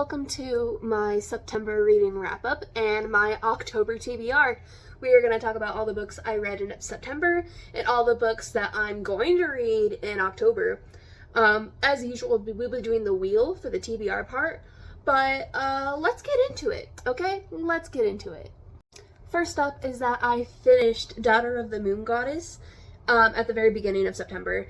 welcome to my September reading wrap-up and my October TBR. We are going to talk about all the books I read in September and all the books that I'm going to read in October. As usual, we'll be doing the wheel for the TBR part, but let's get into it, okay? Let's get into it. First up is that I finished Daughter of the Moon Goddess at the very beginning of September.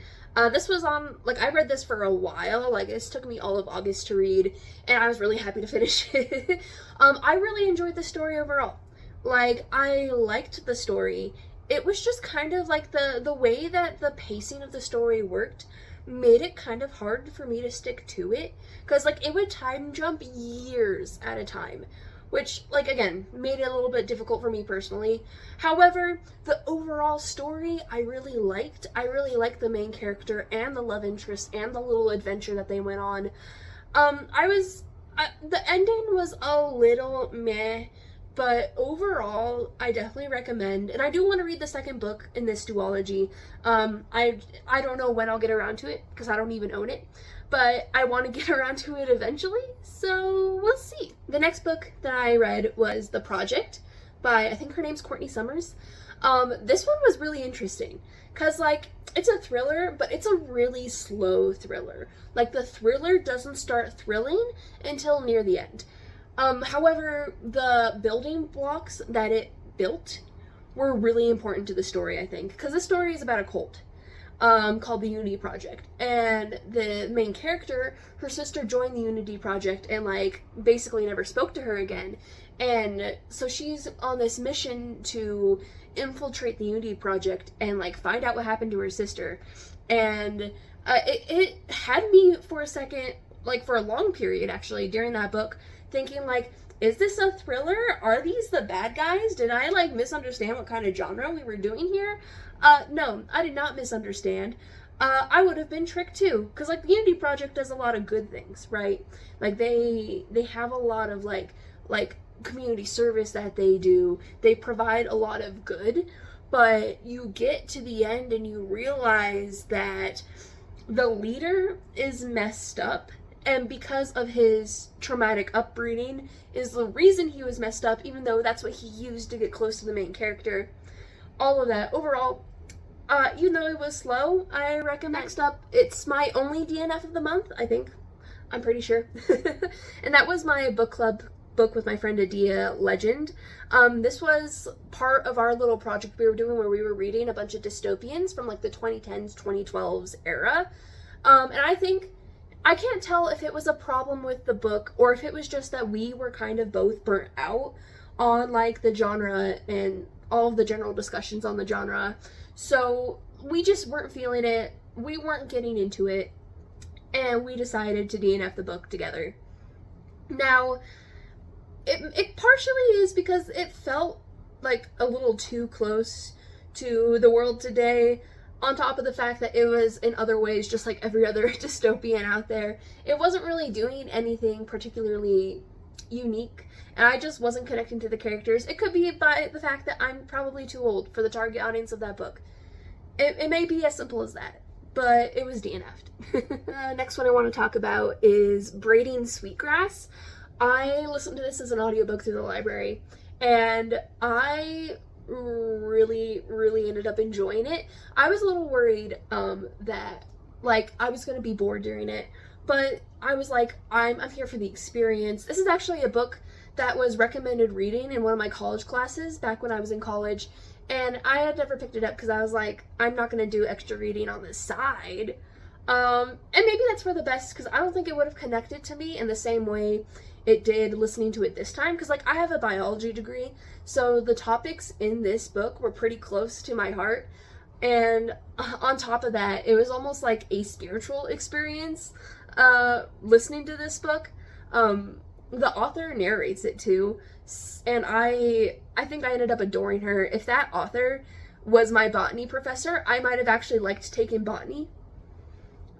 This was on, I read this for a while, this took me all of August to read, and I was really happy to finish it. I really enjoyed the story overall. I liked the story. It was just kind of the way that the pacing of the story worked made it kind of hard for me to stick to it, because, it would time jump years at a time, which, again, made it a little bit difficult for me personally. However, the overall story I really liked. I really liked the main character and the love interest and the little adventure that they went on. The ending was a little meh, but overall, I definitely recommend, and I do want to read the second book in this duology. I don't know when I'll get around to it, because I don't even own it, but I want to get around to it eventually, so we'll see. The next book that I read was The Project by, I think her name's Courtney Summers. This one was really interesting, because, it's a thriller, but it's a really slow thriller. The thriller doesn't start thrilling until near the end. However, the building blocks that it built were really important to the story, I think, because the story is about a cult called the Unity Project, and the main character, her sister joined the Unity Project and basically never spoke to her again, and so she's on this mission to infiltrate the Unity Project and find out what happened to her sister, and it had me for a second, for a long period actually during that book, thinking is this a thriller? Are these the bad guys? Did I misunderstand what kind of genre we were doing here? No, I did not misunderstand. I would have been tricked too, because the Unity Project does a lot of good things, right? They have a lot of community service that they do. They provide a lot of good, but you get to the end and you realize that the leader is messed up, and because of his traumatic upbringing is the reason he was messed up, even though that's what he used to get close to the main character. All of that. Overall, even though it was slow, I recommend. Next up, it's my only DNF of the month, I think. I'm pretty sure. And that was my book club book with my friend Adia, Legend. This was part of our little project we were doing where we were reading a bunch of dystopians from the 2010s, 2012s era. And I can't tell if it was a problem with the book or if it was just that we were kind of both burnt out on the genre and all of the general discussions on the genre. So we just weren't feeling it. We weren't getting into it. And we decided to DNF the book together. Now, it partially is because it felt a little too close to the world today. On top of the fact that it was, in other ways, just like every other dystopian out there, it wasn't really doing anything particularly unique, and I just wasn't connecting to the characters. It could be by the fact that I'm probably too old for the target audience of that book. It may be as simple as that, but it was DNF'd. Next one I want to talk about is Braiding Sweetgrass. I listened to this as an audiobook through the library, and I really ended up enjoying it. I was a little worried that I was going to be bored during it, but I was I'm here for the experience. This is actually a book that was recommended reading in one of my college classes back when I was in college, and I had never picked it up because I was I'm not going to do extra reading on this side. And maybe that's for the best, because I don't think it would have connected to me in the same way it did listening to it this time, because I have a biology degree, so the topics in this book were pretty close to my heart, and on top of that, it was almost like a spiritual experience listening to this book. The author narrates it too, and I think I ended up adoring her. If that author was my botany professor, I might have actually liked taking botany.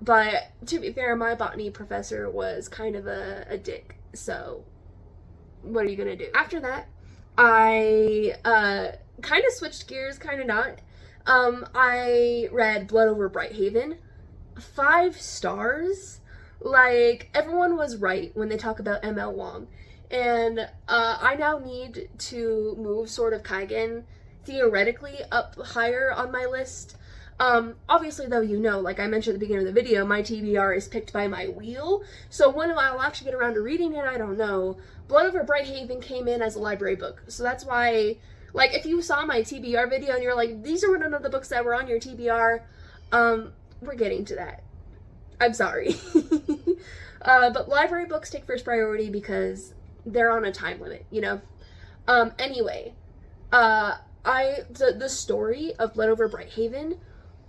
But to be fair, my botany professor was kind of a dick. So, what are you gonna do? After that, I kind of switched gears, kind of not. I read Blood Over Brighthaven. 5 stars. Like, everyone was right when they talk about ML Wong. And I now need to move Sword of Kaigen theoretically up higher on my list. Obviously, though, you know, like I mentioned at the beginning of the video, my TBR is picked by my wheel. So when I'll actually get around to reading it, I don't know. Blood Over Brighthaven came in as a library book. So that's why, like, if you saw my TBR video and you're like, these are none of the books that were on your TBR, we're getting to that. I'm sorry. But library books take first priority because they're on a time limit, you know? Anyway, the story of Blood Over Brighthaven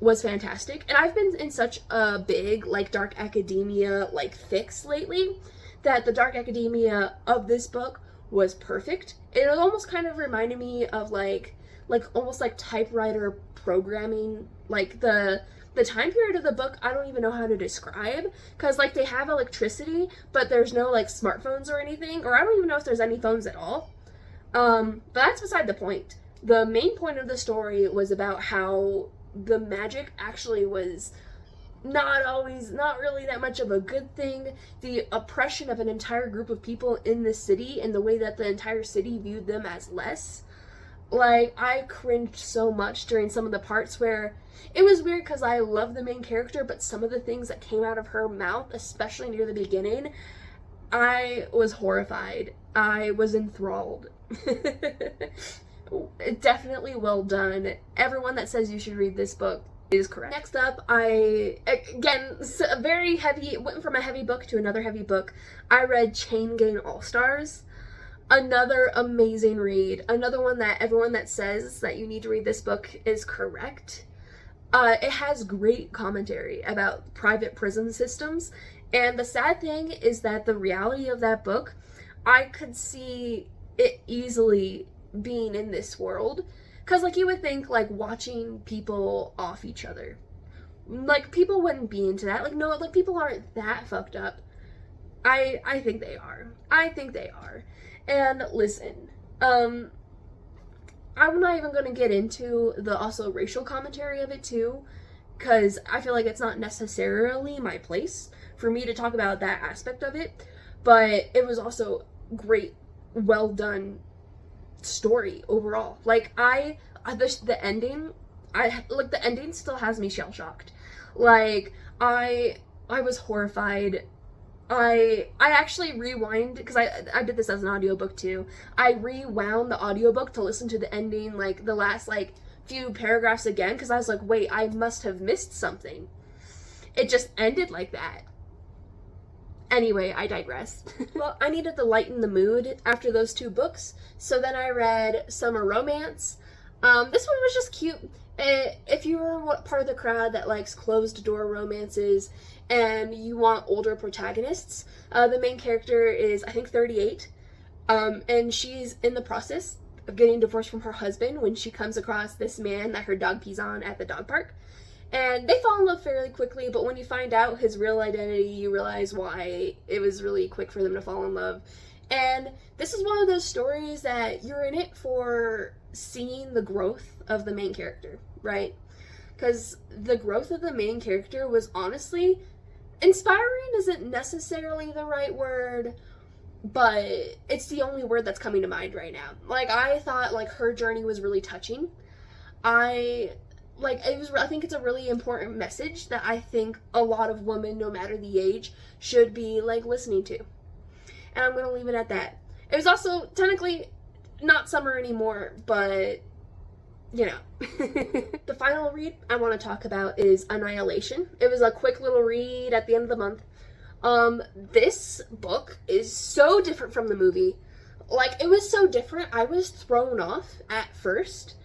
was fantastic, and I've been in such a big, like, dark academia, like, fix lately, that the dark academia of this book was perfect. It almost kind of reminded me of, like almost like typewriter programming, like, the time period of the book, I don't even know how to describe, because, like, they have electricity, but there's no, like, smartphones or anything, or I don't even know if there's any phones at all. But that's beside the point. The main point of the story was about how the magic actually was not really that much of a good thing. The oppression of an entire group of people in the city and the way that the entire city viewed them as less. Like, I cringed so much during some of the parts where it was weird because I love the main character, but some of the things that came out of her mouth, especially near the beginning, I was horrified. I was enthralled. Definitely well done. Everyone that says you should read this book is correct. Next up, again, a very heavy, went from a heavy book to another heavy book. I read Chain Gang All-Stars. Another amazing read. Another one that everyone that says that you need to read this book is correct. It has great commentary about private prison systems, and the sad thing is that the reality of that book, I could see it easily being in this world, because, like, you would think, like, watching people off each other, like, people wouldn't be into that. Like, no, like, people aren't that fucked up. I think they are. I think they are. And listen, I'm not even going to get into the also racial commentary of it too, because I feel like it's not necessarily my place for me to talk about that aspect of it, but it was also great, well done story overall. Like, the ending, the ending still has me shell-shocked. Like, I was horrified. I actually rewind, because I did this as an audiobook too. I rewound the audiobook to listen to the ending, like, the last, like, few paragraphs again, because I was like, wait, I must have missed something. It just ended like that. Anyway, I digress. Well, I needed to lighten the mood after those two books, so then I read Summer Romance. This one was just cute. If you were part of the crowd that likes closed door romances and you want older protagonists, the main character is, I think, 38, and she's in the process of getting divorced from her husband when she comes across this man that her dog pees on at the dog park. And they fall in love fairly quickly, but when you find out his real identity, you realize why it was really quick for them to fall in love. And this is one of those stories that you're in it for seeing the growth of the main character, right? Because the growth of the main character was honestly, inspiring isn't necessarily the right word, but it's the only word that's coming to mind right now. Like, I thought, like, her journey was really touching. I think it's a really important message that I think a lot of women, no matter the age, should be, like, listening to. And I'm gonna leave it at that. It was also technically not summer anymore, but, you know. The final read I want to talk about is Annihilation. It was a quick little read at the end of the month. This book is so different from the movie. Like, it was so different, I was thrown off at first.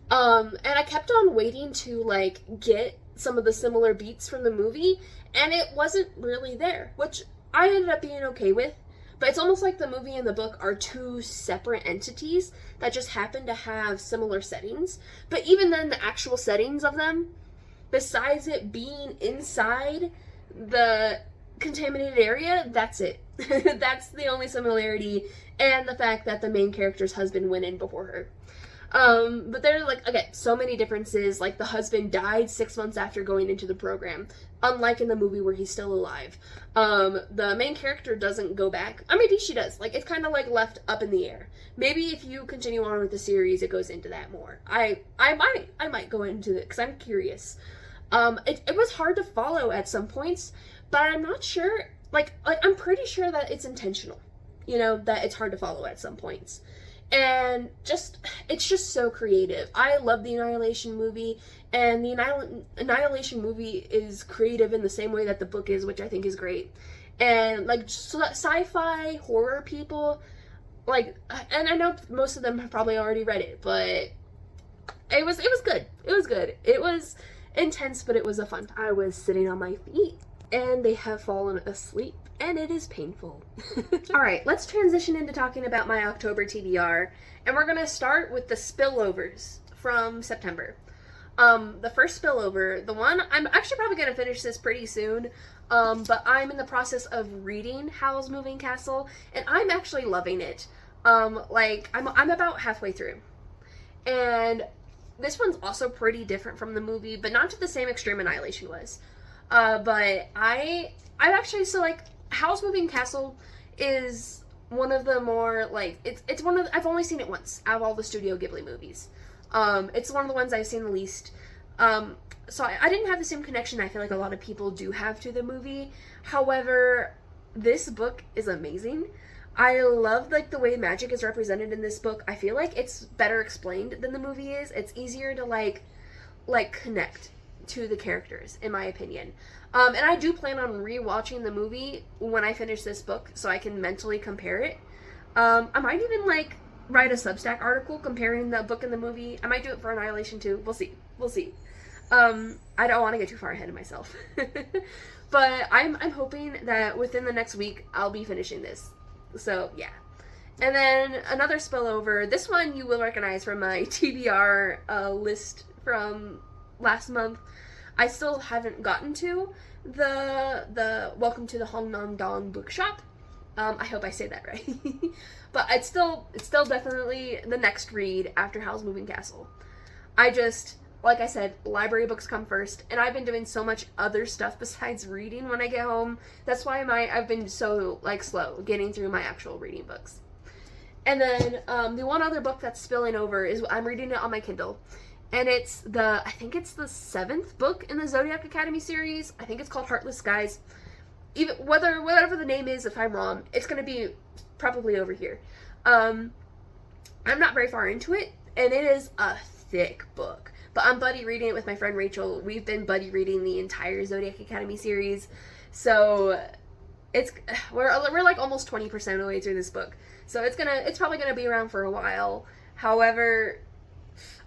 And I kept on waiting to, like, get some of the similar beats from the movie, and it wasn't really there, which I ended up being okay with. But it's almost like the movie and the book are two separate entities that just happen to have similar settings. But even then, the actual settings of them, besides it being inside the contaminated area, that's it. That's the only similarity, and the fact that the main character's husband went in before her. But there are, like, again, so many differences. Like, the husband died 6 months after going into the program, unlike in the movie where he's still alive. The main character doesn't go back. Or maybe she does. Like, it's kind of, like, left up in the air. Maybe if you continue on with the series, it goes into that more. I might go into it, because I'm curious. It was hard to follow at some points, but I'm not sure, like, I'm pretty sure that it's intentional. You know, that it's hard to follow at some points. And it's just so creative. I love the Annihilation movie, and the Annihilation movie is creative in the same way that the book is, which I think is great. And, like, sci-fi horror people, like, and I know most of them have probably already read it, but it was good. It was good. It was intense, but it was a fun time. I was sitting on my feet, and they have fallen asleep, and it is painful. Alright, let's transition into talking about my October TBR, and we're gonna start with the spillovers from September. The first spillover, the one, I'm actually probably gonna finish this pretty soon, but I'm in the process of reading Howl's Moving Castle, and I'm actually loving it. Like, I'm about halfway through. And this one's also pretty different from the movie, but not to the same extreme Annihilation was. But I'm actually, so, like, Howl's Moving Castle is one of the more, like, it's one of the, I've only seen it once out of all the Studio Ghibli movies. It's one of the ones I've seen the least. So I didn't have the same connection I feel like a lot of people do have to the movie. However, this book is amazing. I love, like, the way magic is represented in this book. I feel like it's better explained than the movie is. It's easier to, like connect to the characters, in my opinion. And I do plan on rewatching the movie when I finish this book, so I can mentally compare it. I might even, like, write a Substack article comparing the book and the movie. I might do it for Annihilation too. We'll see. We'll see. I don't want to get too far ahead of myself. But I'm hoping that within the next week, I'll be finishing this. So, yeah. And then another spillover. This one you will recognize from my TBR list from last month. I still haven't gotten to the Welcome to the Hong Nam Dong bookshop. I hope I say that right. But it's still definitely the next read after Howl's Moving Castle. Like I said, library books come first, and I've been doing so much other stuff besides reading when I get home. That's why I've been so, like, slow getting through my actual reading books. And then the one other book that's spilling over is I'm reading it on my Kindle. And I think it's the 7th book in the Zodiac Academy series. I think it's called Heartless Skies. Even whatever the name is, if I'm wrong, it's gonna be probably over here. I'm not very far into it, and it is a thick book. But I'm buddy reading it with my friend Rachel. We've been buddy reading the entire Zodiac Academy series, so we're like almost 20% of the way through this book. So it's probably gonna be around for a while. However,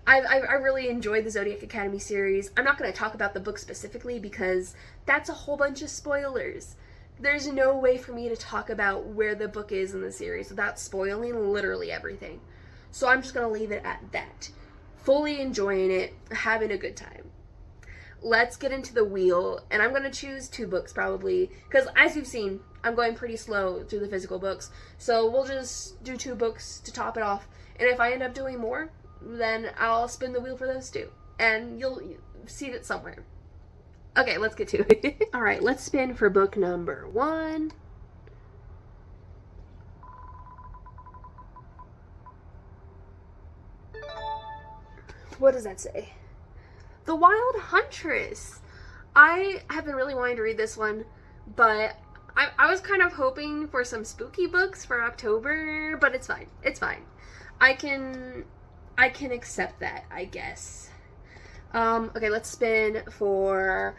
I really enjoyed the Zodiac Academy series. I'm not going to talk about the book specifically because that's a whole bunch of spoilers. There's no way for me to talk about where the book is in the series without spoiling literally everything. So I'm just going to leave it at that. Fully enjoying it, having a good time. Let's get into the wheel, and I'm going to choose 2 books probably, because as you've seen, I'm going pretty slow through the physical books. So we'll just do 2 books to top it off, and if I end up doing more, then I'll spin the wheel for those 2. And you'll see it somewhere. Okay, let's get to it. Alright, let's spin for book number 1. What does that say? The Wild Huntress. I have been really wanting to read this one, but I was kind of hoping for some spooky books for October, but it's fine. It's fine. I can accept that, I guess. Okay, let's spin for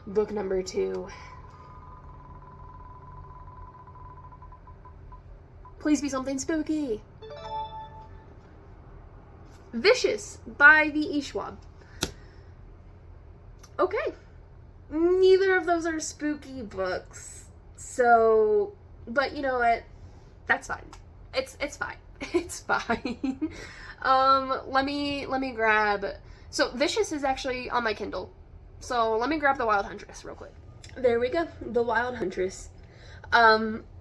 book number 2. Please be something spooky. Vicious by V.E. Schwab. Okay. Neither of those are spooky books. So, but you know what? That's fine. It's fine. It's fine. Let me grab... So, Vicious is actually on my Kindle. So, let me grab The Wild Huntress real quick. There we go. The Wild Huntress.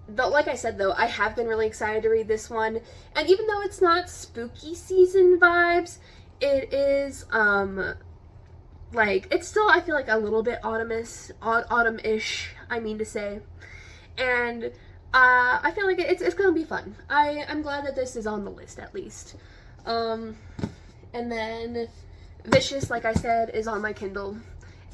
like I said though, I have been really excited to read this one, and even though it's not spooky season vibes, it is like, it's still, I feel like, a little bit autumn-ish, I mean to say. And I feel like it's gonna be fun. I'm glad that this is on the list, at least. And then Vicious, like I said, is on my Kindle.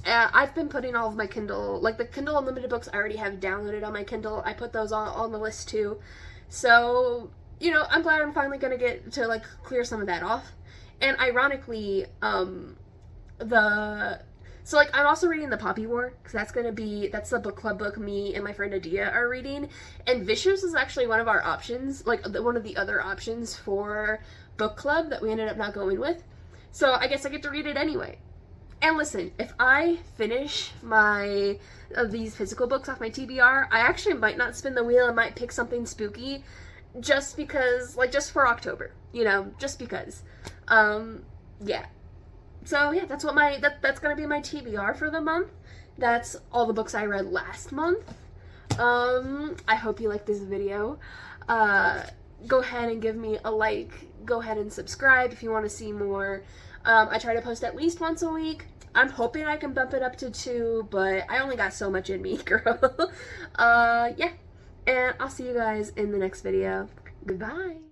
I've been putting all of my Kindle, like the Kindle Unlimited books I already have downloaded on my Kindle. I put those on the list too. So, you know, I'm glad I'm finally gonna get to, like, clear some of that off. And ironically, so, like, I'm also reading The Poppy War, because that's the book club book me and my friend Adia are reading, and Vicious is actually one of our options, like, one of the other options for book club that we ended up not going with, so I guess I get to read it anyway. And listen, if I finish these physical books off my TBR, I actually might not spin the wheel, I might pick something spooky, just because, like, just for October, you know, just because. Yeah. So yeah, that's gonna be my TBR for the month. That's all the books I read last month. I hope you like this video. Go ahead and give me a like. Go ahead and subscribe if you want to see more. I try to post at least once a week. I'm hoping I can bump it up to 2, but I only got so much in me, girl. Yeah. And I'll see you guys in the next video. Goodbye.